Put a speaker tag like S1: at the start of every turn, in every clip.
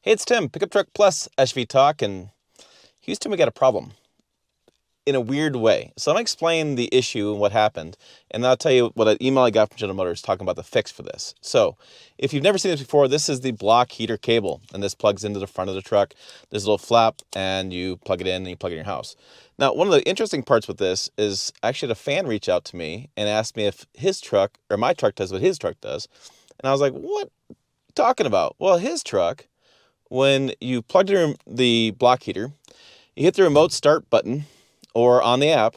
S1: Hey, it's Tim, Pickup Truck Plus SUV Talk, and Houston, we got a problem in a weird way. So I'm going to explain the issue and what happened, and I'll tell you what an email I got from General Motors talking about the fix for this. So if you've never seen this before, this is the block heater cable, and this plugs into the front of the truck. There's a little flap, and you plug it in, and you plug it in your house. Now, one of the interesting parts with this is I actually had a fan reach out to me and asked me if his truck, or my truck does what his truck does. And I was like, what are you talking about? Well, his truck, when you plug in the block heater, you hit the remote start button or on the app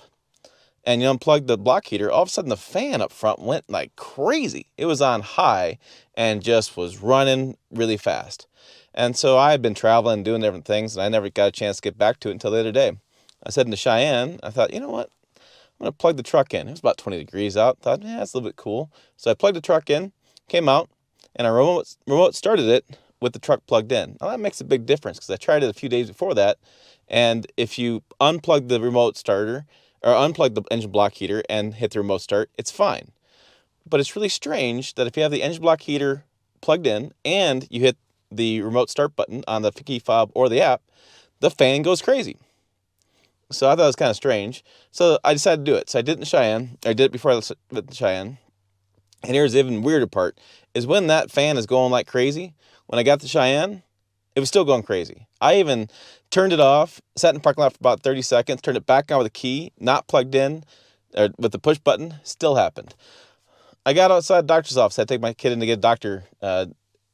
S1: and you unplug the block heater, all of a sudden the fan up front went like crazy. It was on high and just was running really fast. And so I had been traveling, doing different things, and I never got a chance to get back to it until the other day. I said into Cheyenne, I thought, you know what? I'm going to plug the truck in. It was about 20 degrees out. Thought, yeah, it's a little bit cool. So I plugged the truck in, came out, and I remote started it with the truck plugged in. Now that makes a big difference because I tried it a few days before that, and if you unplug the remote starter or unplug the engine block heater and hit the remote start, it's fine. But it's really strange that if you have the engine block heater plugged in and you hit the remote start button on the key fob or the app, the fan goes crazy. So I thought it was kind of strange. So I decided to do it. So I did it in Cheyenne. I did it before I was in Cheyenne. And here's the even weirder part, is when that fan is going like crazy, when I got to Cheyenne, it was still going crazy. I even turned it off, sat in the parking lot for about 30 seconds, turned it back on with a key, not plugged in, or with the push button, still happened. I got outside the doctor's office. I had to take my kid in to get a doctor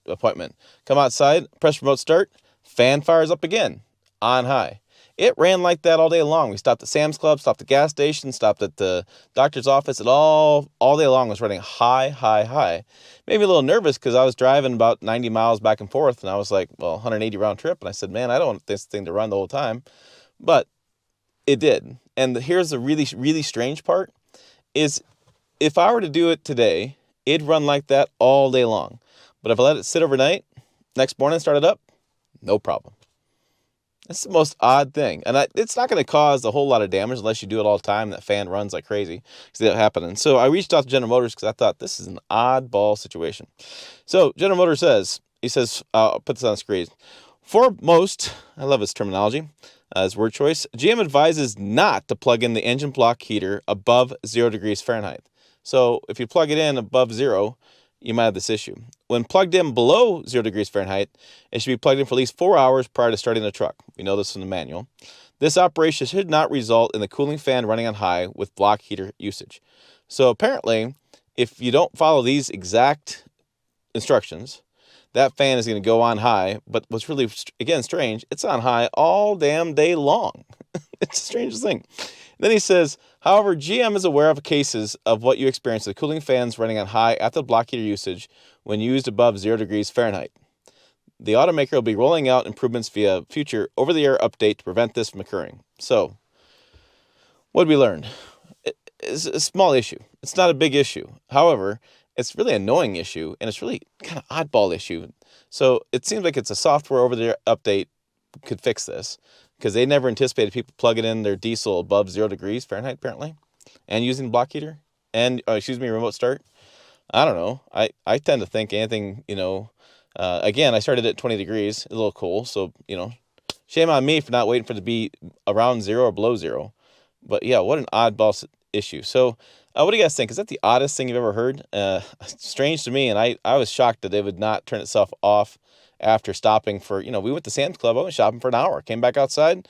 S1: appointment. Come outside, press remote start, fan fires up again, on high. It ran like that all day long. We stopped at Sam's Club, stopped at the gas station, stopped at the doctor's office. It all day long was running high, high, high. Made me a little nervous because I was driving about 90 miles back and forth, and I was like, well, 180 round trip. And I said, man, I don't want this thing to run the whole time. But it did. And here's the really, really strange part is if I were to do it today, it'd run like that all day long. But if I let it sit overnight, next morning start it up, no problem. It's the most odd thing. And it's not going to cause a whole lot of damage unless you do it all the time. That fan runs like crazy. See that happening. So I reached out to General Motors because I thought this is an oddball situation. So General Motors he says, I'll put this on the screen. For most, I love his terminology, his word choice, GM advises not to plug in the engine block heater above 0 degrees Fahrenheit. So if you plug it in above 0, you might have this issue. When plugged in below 0 degrees Fahrenheit, it should be plugged in for at least 4 hours prior to starting the truck. We know this from the manual. This operation should not result in the cooling fan running on high with block heater usage. So apparently, if you don't follow these exact instructions, that fan is going to go on high. But what's really, again, strange, it's on high all damn day long. It's the strangest thing. Then he says, however, GM is aware of cases of what you experience with cooling fans running on high after the block heater usage when used above 0 degrees Fahrenheit. The automaker will be rolling out improvements via future over-the-air update to prevent this from occurring. So, what did we learn? It's a small issue. It's not a big issue. However, it's really an annoying issue, and it's really kind of oddball issue. So it seems like it's a software over-the-air update could fix this, because they never anticipated people plugging in their diesel above 0 degrees Fahrenheit, apparently, and using the block heater, and, remote start. I don't know. I tend to think anything, again, I started at 20 degrees, a little cool, so, shame on me for not waiting for it to be around 0 or below 0. But, yeah, what an oddball issue. So, what do you guys think? Is that the oddest thing you've ever heard? Strange to me, and I was shocked that it would not turn itself off after stopping for, we went to Sam's Club, I went shopping for an hour, came back outside,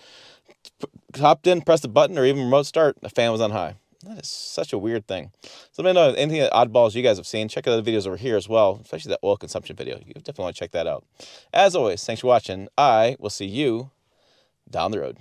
S1: hopped in, pressed the button, or even remote start, the fan was on high. That is such a weird thing. So let me know anything oddballs you guys have seen. Check out the videos over here as well, especially that oil consumption video. You definitely want to check that out. As always, thanks for watching. I will see you down the road.